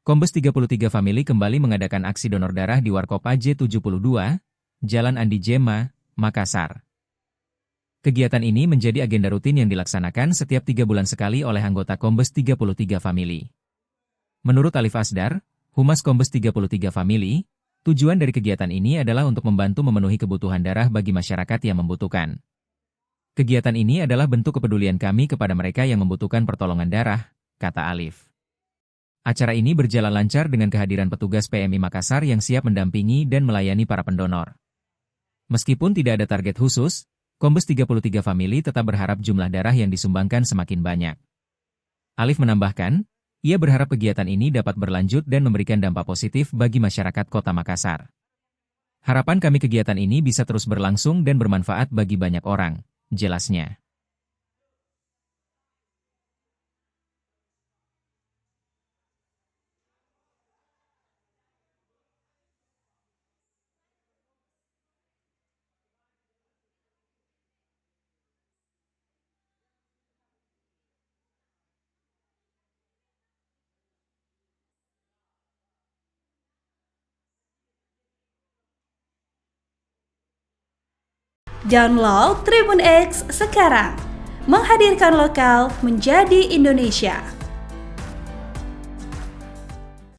Kombes 33 Family kembali mengadakan aksi donor darah di Warkop AJ72, Jalan Andi Jema, Makassar. Kegiatan ini menjadi agenda rutin yang dilaksanakan setiap 3 bulan sekali oleh anggota Kombes 33 Family. Menurut Alif Asdar, Humas Kombes 33 Family, tujuan dari kegiatan ini adalah untuk membantu memenuhi kebutuhan darah bagi masyarakat yang membutuhkan. Kegiatan ini adalah bentuk kepedulian kami kepada mereka yang membutuhkan pertolongan darah, kata Alif. Acara ini berjalan lancar dengan kehadiran petugas PMI Makassar yang siap mendampingi dan melayani para pendonor. Meskipun tidak ada target khusus, Kombes 33 Family tetap berharap jumlah darah yang disumbangkan semakin banyak. Alif menambahkan, ia berharap kegiatan ini dapat berlanjut dan memberikan dampak positif bagi masyarakat Kota Makassar. Harapan kami kegiatan ini bisa terus berlangsung dan bermanfaat bagi banyak orang, jelasnya. Download Tribun X sekarang, menghadirkan lokal menjadi Indonesia.